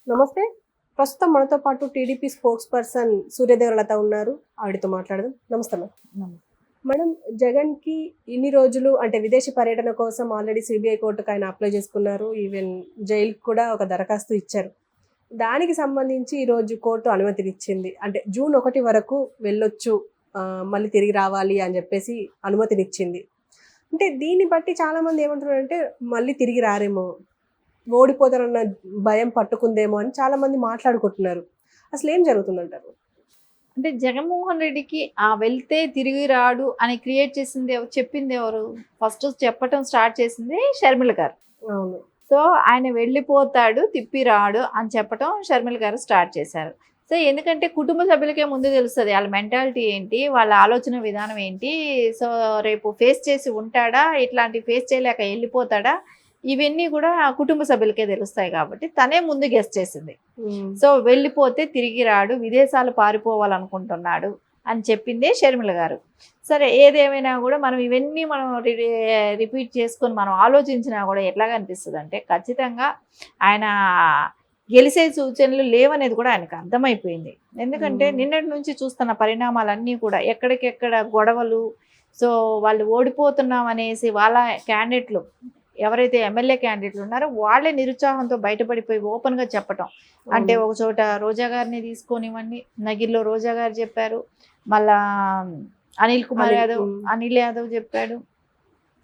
నమస్తే. ప్రస్తుతం మనతో పాటు టీడీపీ స్పోక్స్ పర్సన్ సూర్యదేవలత ఉన్నారు. ఆవిడతో మాట్లాడదాం. నమస్తే మేడం. నమస్తే. మేడం, జగన్‌కి ఇన్ని రోజులు అంటే విదేశీ పర్యటన కోసం ఆల్రెడీ సిబిఐ కోర్టుకి ఆయన అప్లై చేసుకున్నారు. ఈవెన్ జైలుకి కూడా ఒక దరఖాస్తు ఇచ్చారు. దానికి సంబంధించి ఈరోజు కోర్టు అనుమతినిచ్చింది. అంటే జూన్ 1 వరకు వెళ్ళొచ్చు, మళ్ళీ తిరిగి రావాలి అని చెప్పేసి అనుమతినిచ్చింది. అంటే దీన్ని బట్టి చాలామంది ఏమంటున్నారంటే మళ్ళీ తిరిగి రారేమో, ఓడిపోతారన్న భయం పట్టుకుందేమో అని చాలామంది మాట్లాడుకుంటున్నారు. అసలేం జరుగుతుందంటారు? అంటే జగన్మోహన్ రెడ్డికి వెళ్తే తిరిగి రాడు అని క్రియేట్ చేసింది చెప్పింది ఎవరు? ఫస్ట్ చెప్పటం స్టార్ట్ చేసింది షర్మిల గారు. అవును. సో ఆయన వెళ్ళిపోతాడు, తిప్పి రాడు అని చెప్పటం షర్మిల గారు స్టార్ట్ చేశారు. సో ఎందుకంటే కుటుంబ సభ్యులకే ముందు తెలుస్తుంది వాళ్ళ మెంటాలిటీ ఏంటి, వాళ్ళ ఆలోచన విధానం ఏంటి. సో రేపు ఫేస్ చేసి ఉంటాడా, ఇట్లాంటి ఫేస్ చేయలేక వెళ్ళిపోతాడా, ఇవన్నీ కూడా కుటుంబ సభ్యులకే తెలుస్తాయి కాబట్టి తనే ముందు గెస్ట్ చేసింది. సో వెళ్ళిపోతే తిరిగి రాడు, విదేశాలు పారిపోవాలనుకుంటున్నాడు అని చెప్పిందే షర్మిల గారు. సరే, ఏదేమైనా కూడా మనం ఇవన్నీ రిపీట్ చేసుకొని మనం ఆలోచించినా కూడా ఎట్లాగా అనిపిస్తుంది అంటే ఖచ్చితంగా ఆయన గెలిచే సూచనలు లేవనేది కూడా ఆయనకు అర్థమైపోయింది. ఎందుకంటే నిన్నటి నుంచి చూస్తున్న పరిణామాలన్నీ కూడా ఎక్కడికెక్కడ గొడవలు. సో వాళ్ళు ఓడిపోతున్నాం అనేసి వాళ్ళ క్యాండిడేట్లు ఎవరైతే ఎమ్మెల్యే క్యాండిడేట్లు ఉన్నారో వాళ్ళే నిరుత్సాహంతో బయటపడిపోయి ఓపెన్గా చెప్పటం. అంటే ఒక చోట రోజా గారిని తీసుకొనివ్వండి, నగిరిలో రోజా గారు చెప్పారు, మళ్ళా అనిల్ యాదవ్ చెప్పాడు,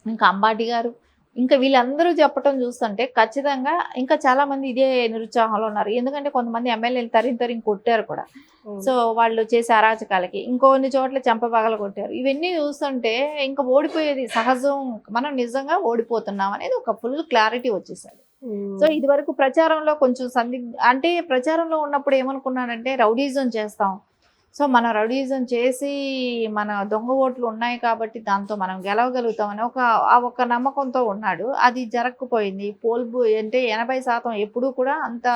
ఇంకా అంబాటి గారు, ఇంకా వీళ్ళందరూ చెప్పటం చూస్తుంటే ఖచ్చితంగా ఇంకా చాలామంది ఇదే నిరుత్సాహంలో ఉన్నారు. ఎందుకంటే కొంతమంది ఎమ్మెల్యేలు తరిం కొట్టారు కూడా. సో వాళ్ళు చేసే అరాచకాలకి ఇంకొన్ని చోట్ల చెంపపగల కొట్టారు. ఇవన్నీ చూస్తుంటే ఇంకా ఓడిపోయేది సహజం, మనం నిజంగా ఓడిపోతున్నాం అనేది ఒక ఫుల్ క్లారిటీ వచ్చేసాడు. సో ఇది వరకు ప్రచారంలో కొంచెం అంటే ప్రచారంలో ఉన్నప్పుడు ఏమనుకున్నాడంటే రౌడీజం చేస్తాం, సో మన రౌడీజం చేసి మన దొంగ ఓట్లు ఉన్నాయి కాబట్టి దాంతో మనం గెలవగలుగుతామని ఒక నమ్మకంతో ఉన్నాడు. అది జరగకపోయింది. అంటే 80% ఎప్పుడూ కూడా అంత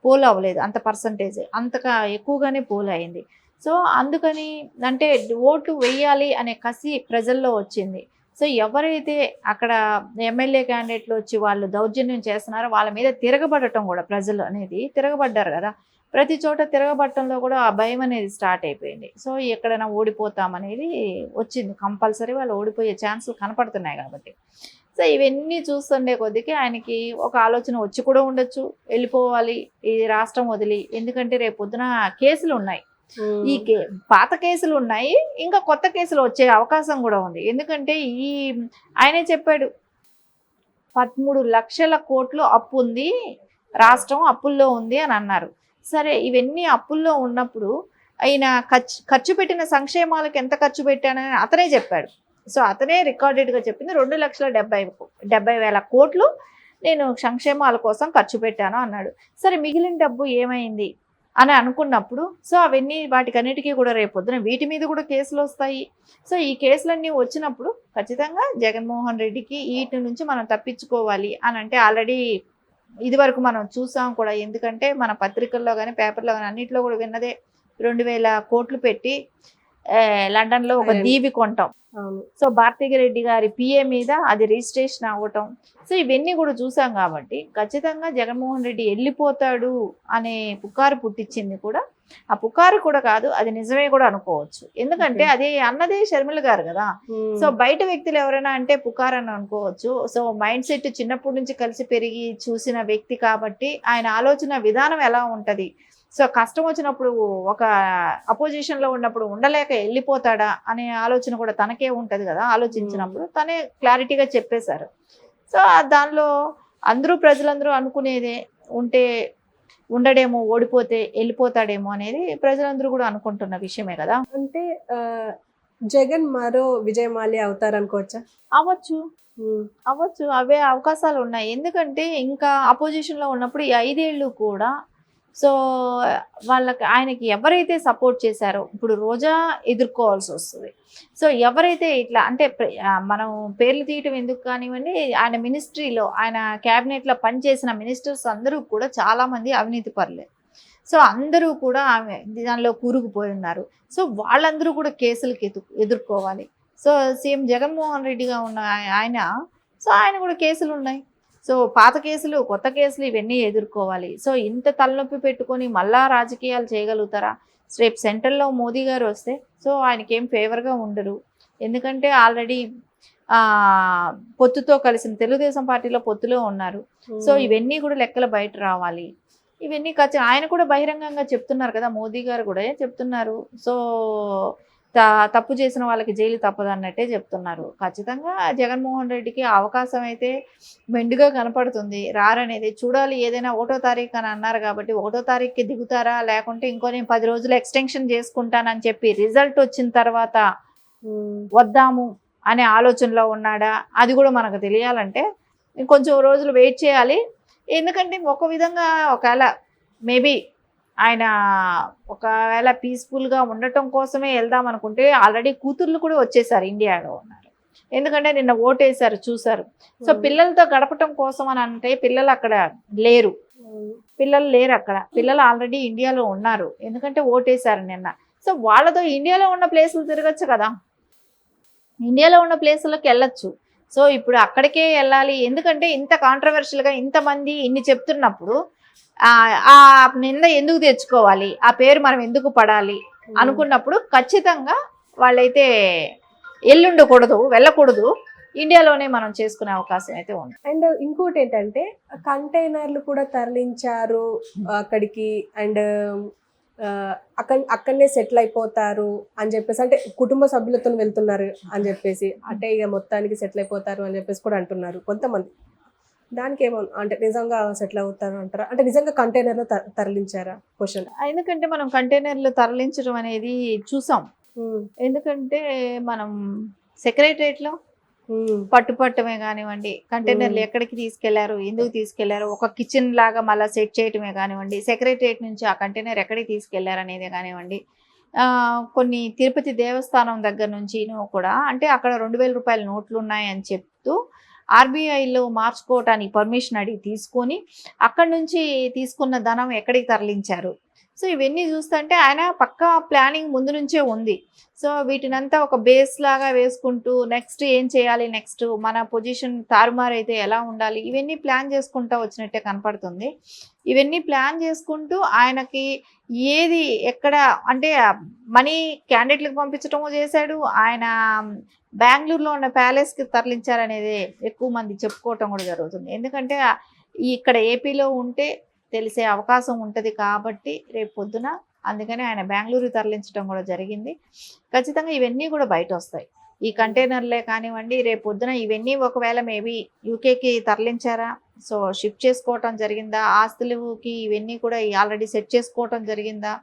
పోల్ అవ్వలేదు, అంత పర్సంటేజ్ అంతగా ఎక్కువగానే పోల్ అయింది. సో అందుకని అంటే ఓటు వేయాలి అనే కసి ప్రజల్లో వచ్చింది. సో ఎవరైతే అక్కడ ఎమ్మెల్యే క్యాండిడేట్లు వచ్చి వాళ్ళు దౌర్జన్యం చేస్తున్నారో వాళ్ళ మీద తిరగబడటం కూడా ప్రజలు అనేది తిరగబడ్డారు కదా. ప్రతి చోట తిరగబట్టంలో కూడా ఆ భయం అనేది స్టార్ట్ అయిపోయింది. సో ఎక్కడైనా ఓడిపోతామనేది వచ్చింది. కంపల్సరీ వాళ్ళు ఓడిపోయే ఛాన్సులు కనపడుతున్నాయి కాబట్టి. సో ఇవన్నీ చూస్తుండే కొద్దికి ఆయనకి ఒక ఆలోచన వచ్చి కూడా ఉండొచ్చు, వెళ్ళిపోవాలి ఈ రాష్ట్రం వదిలి. ఎందుకంటే రేపు పొద్దున కేసులు ఉన్నాయి, పాత కేసులు ఉన్నాయి, ఇంకా కొత్త కేసులు వచ్చే అవకాశం కూడా ఉంది. ఎందుకంటే ఆయనే చెప్పాడు 13 లక్షల కోట్లు అప్పు ఉంది, రాష్ట్రం అప్పుల్లో ఉంది అని అన్నారు. సరే, ఇవన్నీ అప్పుల్లో ఉన్నప్పుడు ఆయన ఖర్చు పెట్టిన సంక్షేమాలకు ఎంత ఖర్చు పెట్టానని అతనే చెప్పాడు. సో అతనే రికార్డెడ్గా చెప్పింది 2,70,000 కోట్లు నేను సంక్షేమాల కోసం ఖర్చు పెట్టాను అన్నాడు. సరే, మిగిలిన డబ్బు ఏమైంది అని అనుకున్నప్పుడు సో అవన్నీ వాటికన్నిటికీ కూడా రేపొద్దున వీటి మీద కూడా కేసులు వస్తాయి. సో ఈ కేసులన్నీ వచ్చినప్పుడు ఖచ్చితంగా జగన్మోహన్ రెడ్డికి వీటి నుంచి మనం తప్పించుకోవాలి అని అంటే ఆల్రెడీ ఇదివరకు మనం చూసాం కూడా. ఎందుకంటే మన పత్రికల్లో కానీ పేపర్లో కానీ అన్నింటిలో కూడా విన్నదే 2,000 కోట్లు పెట్టి లండన్లో ఒక దీవి కొంటాం. సో భారతీరెడ్డి గారి పిఏ మీద అది రిజిస్ట్రేషన్ అవ్వటం. సో ఇవన్నీ కూడా చూసాం కాబట్టి ఖచ్చితంగా జగన్మోహన్ రెడ్డి వెళ్ళిపోతాడు అనే పుకారు పుట్టించింది కూడా. ఆ పుకారు కూడా కాదు, అది నిజమే కూడా అనుకోవచ్చు. ఎందుకంటే అది అన్నదే షర్మిల గారు కదా. సో బయట వ్యక్తులు ఎవరైనా అంటే పుకారు అని అనుకోవచ్చు. సో మైండ్ సెట్ చిన్నప్పటి నుంచి కలిసి పెరిగి చూసిన వ్యక్తి కాబట్టి ఆయన ఆలోచన విధానం ఎలా ఉంటుంది, సో కష్టం వచ్చినప్పుడు ఒక అపోజిషన్లో ఉన్నప్పుడు ఉండలేక వెళ్ళిపోతాడా అనే ఆలోచన కూడా తనకే ఉంటుంది కదా. ఆలోచించినప్పుడు తనే క్లారిటీగా చెప్పేశారు. సో దానిలో ప్రజలందరూ అనుకునేదే ఉంటే ఉండడేమో, ఓడిపోతే వెళ్ళిపోతాడేమో అనేది ప్రజలందరూ కూడా అనుకుంటున్న విషయమే కదా. అంటే జగన్ మరో విజయమాల్య అవుతారనుకోవచ్చా? అవ్వచ్చు, అవే అవకాశాలు ఉన్నాయి. ఎందుకంటే ఇంకా అపోజిషన్లో ఉన్నప్పుడు ఈ 5 ఏళ్ళు కూడా సో ఆయనకి ఎవరైతే సపోర్ట్ చేశారో ఇప్పుడు రోజా ఎదుర్కోవాల్సి వస్తుంది. సో ఎవరైతే ఇట్లా అంటే మనం పేర్లు తీయటం ఎందుకు కానివ్వండి, ఆయన మినిస్ట్రీలో ఆయన క్యాబినెట్లో పనిచేసిన మినిస్టర్స్ అందరూ కూడా చాలామంది అవినీతి పరులే. సో అందరూ కూడా దానిలో కూరుకుపోయి ఉన్నారు. సో వాళ్ళందరూ కూడా కేసులకి ఎదుర్కోవాలి. సో సీఎం జగన్మోహన్ రెడ్డిగా ఉన్న ఆయన కూడా కేసులు ఉన్నాయి. సో పాత కేసులు, కొత్త కేసులు ఇవన్నీ ఎదుర్కోవాలి. సో ఇంత తలనొప్పి పెట్టుకొని మళ్ళా రాజకీయాలు చేయగలుగుతారా? రేపు సెంట్రల్లో మోదీ గారు వస్తే సో ఆయనకి ఏం ఫేవర్గా ఉండరు. ఎందుకంటే ఆల్రెడీ పొత్తుతో కలిసిన తెలుగుదేశం పార్టీలో పొత్తులో ఉన్నారు. సో ఇవన్నీ కూడా లెక్కలు బయట రావాలి. ఇవన్నీ ఆయన కూడా బహిరంగంగా చెప్తున్నారు కదా, మోదీ గారు కూడా చెప్తున్నారు. సో తప్పు చేసిన వాళ్ళకి జైలు తప్పదు అన్నట్టే చెప్తున్నారు. ఖచ్చితంగా జగన్మోహన్ రెడ్డికి అవకాశం అయితే మెండుగా కనపడుతుంది. రారనేది చూడాలి. ఏదైనా 1వ తారీఖు అని అన్నారు కాబట్టి 1వ తారీఖుకి దిగుతారా, లేకుంటే ఇంకో నేను 10 రోజులు ఎక్స్టెన్షన్ చేసుకుంటానని చెప్పి రిజల్ట్ వచ్చిన తర్వాత వద్దాము అనే ఆలోచనలో ఉన్నాడా, అది కూడా మనకు తెలియాలంటే ఇంకొంచెం రోజులు వెయిట్ చేయాలి. ఎందుకంటే ఒక విధంగా ఒకవేళ మేబీ ఆయన ఒకవేళ పీస్ఫుల్గా ఉండటం కోసమే వెళ్దాం అనుకుంటే ఆల్రెడీ కూతుర్లు కూడా వచ్చేసారు, ఇండియాలో ఉన్నారు. ఎందుకంటే నిన్న ఓటేశారు, చూసారు. సో పిల్లలతో గడపటం కోసం అని అంటే పిల్లలు అక్కడ లేరు, పిల్లలు ఆల్రెడీ ఇండియాలో ఉన్నారు. ఎందుకంటే ఓటేశారు నిన్న. సో వాళ్ళతో ఇండియాలో ఉన్న ప్లేసులు తిరగచ్చు కదా, ఇండియాలో ఉన్న ప్లేసులకు వెళ్ళొచ్చు. సో ఇప్పుడు అక్కడికే వెళ్ళాలి. ఎందుకంటే ఇంత కాంట్రవర్షియల్గా ఇంతమంది ఇన్ని చెప్తున్నప్పుడు ఆ నింద ఎందుకు తెచ్చుకోవాలి, ఆ పేరు మనం ఎందుకు పడాలి అనుకున్నప్పుడు ఖచ్చితంగా వాళ్ళైతే ఎల్లుండకూడదు, వెళ్ళకూడదు, ఇండియాలోనే మనం చేసుకునే అవకాశం అయితే ఉంది. అండ్ ఇంకోటి ఏంటంటే కంటైనర్లు కూడా తరలించారు అక్కడికి. అండ్ అక్కడనే సెటిల్ అయిపోతారు అని చెప్పేసి, అంటే కుటుంబ సభ్యులతో వెళ్తున్నారు అని చెప్పేసి, అంటే ఇక మొత్తానికి సెటిల్ అయిపోతారు అని చెప్పేసి కూడా అంటున్నారు కొంతమంది. దానికి ఏమో అంటే నిజంగా సెటిల్ అవుతారు అంటారా? అంటే నిజంగా కంటైనర్లో తరలించారా క్వశ్చన్? ఎందుకంటే మనం కంటైనర్లు తరలించడం అనేది చూసాం. ఎందుకంటే మనం సెక్రటరియట్లో పట్టుపట్టమే కానివ్వండి, కంటైనర్లు ఎక్కడికి తీసుకెళ్లారు, ఎందుకు తీసుకెళ్లారు, ఒక కిచెన్ లాగా మళ్ళీ సెట్ చేయటమే కానివ్వండి, సెక్రటరియట్ నుంచి ఆ కంటైనర్ ఎక్కడికి తీసుకెళ్లారు అనేది కానివ్వండి, కొన్ని తిరుపతి దేవస్థానం దగ్గర నుంచి కూడా అంటే అక్కడ 2000 రూపాయల నోట్లు ఉన్నాయని చెప్తూ ఆర్బీఐలో మార్చుకోవటానికి పర్మిషన్ అడిగి తీసుకొని అక్కడి నుంచి తీసుకున్న ధనం ఎక్కడికి తరలించారు. సో ఇవన్నీ చూస్తుంటే ఆయన పక్కా ప్లానింగ్ ముందు నుంచే ఉంది. సో వీటినంతా ఒక బేస్ లాగా వేసుకుంటూ నెక్స్ట్ ఏం చేయాలి, నెక్స్ట్ మన పొజిషన్ తారుమారైతే ఎలా ఉండాలి, ఇవన్నీ ప్లాన్ చేసుకుంటూ వచ్చినట్టే కనపడుతుంది. ఇవన్నీ ప్లాన్ చేసుకుంటూ ఆయనకి ఏది ఎక్కడ అంటే మనీ క్యాండిడేట్లకు పంపించటమో చేశాడు. ఆయన బెంగళూరులో ఉన్న ప్యాలెస్కి తరలించారనేది ఎక్కువ మంది చెప్పుకోవటం కూడా జరుగుతుంది. ఎందుకంటే ఇక్కడ ఏపీలో ఉంటే తెలిసే అవకాశం ఉంటుంది కాబట్టి రేపు పొద్దున అందుకని ఆయన బెంగళూరు తరలించడం కూడా జరిగింది. ఖచ్చితంగా ఇవన్నీ కూడా బయట వస్తాయి. ఈ కంటైనర్లే కానివ్వండి, రేపు పొద్దున ఇవన్నీ ఒకవేళ మేబీ యూకేకి తరలించారా, సో షిఫ్ట్ చేసుకోవటం జరిగిందా, ఆస్తులకి ఇవన్నీ కూడా ఆల్రెడీ సెట్ చేసుకోవటం జరిగిందా,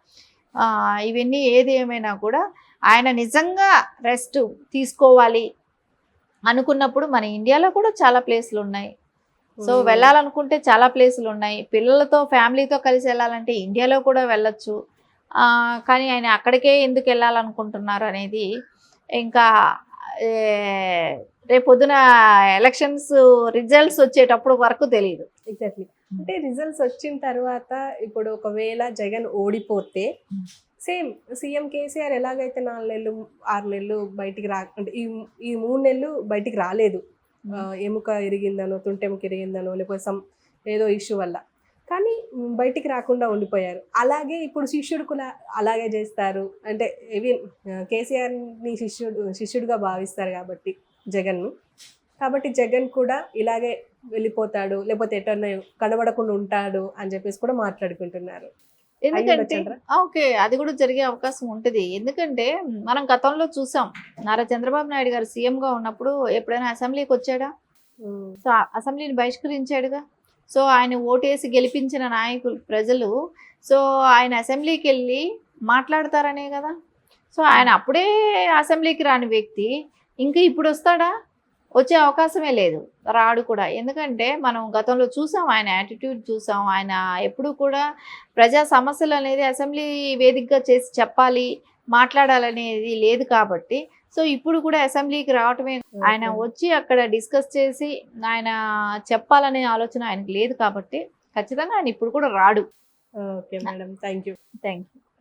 ఇవన్నీ ఏది ఏమైనా కూడా ఆయన నిజంగా రెస్ట్ తీసుకోవాలి అనుకున్నప్పుడు మన ఇండియాలో కూడా చాలా ప్లేసులు ఉన్నాయి. సో వెళ్ళాలనుకుంటే చాలా ప్లేసులు ఉన్నాయి. పిల్లలతో ఫ్యామిలీతో కలిసి వెళ్ళాలంటే ఇండియాలో కూడా వెళ్ళొచ్చు. కానీ ఆయన అక్కడికే ఎందుకు వెళ్ళాలనుకుంటున్నారు అనేది ఇంకా రేపొద్దున ఎలక్షన్స్ రిజల్ట్స్ వచ్చేటప్పుడు వరకు తెలియదు. ఎగ్జాక్ట్లీ. అంటే రిజల్ట్స్ వచ్చిన తర్వాత ఇప్పుడు ఒకవేళ జగన్ ఓడిపోతే సేమ్ సీఎం కేసీఆర్ ఎలాగైతే 4 నెలలు 6 నెలలు బయటికి అంటే ఈ 3 నెలలు బయటికి రాలేదు, ఎముక ఇరిగిందనో తుంటెముక ఇరిగిందనో లేకపోతే ఏదో ఇష్యూ వల్ల, కానీ బయటికి రాకుండా ఉండిపోయారు. అలాగే ఇప్పుడు శిష్యుడు కూడా అలాగే చేస్తారు. అంటే కేసీఆర్ని శిష్యుడిగా భావిస్తారు కాబట్టి జగన్ను, కాబట్టి జగన్ కూడా ఇలాగే వెళ్ళిపోతాడు, లేకపోతే ఎటన్నా కనబడకుండా ఉంటాడు అని చెప్పేసి కూడా మాట్లాడుకుంటున్నారు. ఎందుకంటే ఓకే, అది కూడా జరిగే అవకాశం ఉంటుంది. ఎందుకంటే మనం గతంలో చూసాం, నారా చంద్రబాబు నాయుడు గారు సీఎంగా ఉన్నప్పుడు ఎప్పుడైనా అసెంబ్లీకి వచ్చాడా? సో అసెంబ్లీని బహిష్కరించాడుగా. సో ఆయన ఓటేసి గెలిపించిన నాయకులు ప్రజలు, సో ఆయన అసెంబ్లీకి వెళ్ళి మాట్లాడతారనే కదా. సో ఆయన అప్పుడే అసెంబ్లీకి రాని వ్యక్తి ఇంకా ఇప్పుడు వస్తాడా? వచ్చే అవకాశమే లేదు, రాడు కూడా. ఎందుకంటే మనం గతంలో చూసాం, ఆయన యాటిట్యూడ్ చూసాం. ఆయన ఎప్పుడు కూడా ప్రజా సమస్యలు అనేది అసెంబ్లీ వేదికగా చేసి చెప్పాలి, మాట్లాడాలనేది లేదు కాబట్టి సో ఇప్పుడు కూడా అసెంబ్లీకి రావటమే, ఆయన వచ్చి అక్కడ డిస్కస్ చేసి ఆయన చెప్పాలనే ఆలోచన ఆయనకు లేదు కాబట్టి ఖచ్చితంగా ఆయన ఇప్పుడు కూడా రాడు. Okay madam, thank you.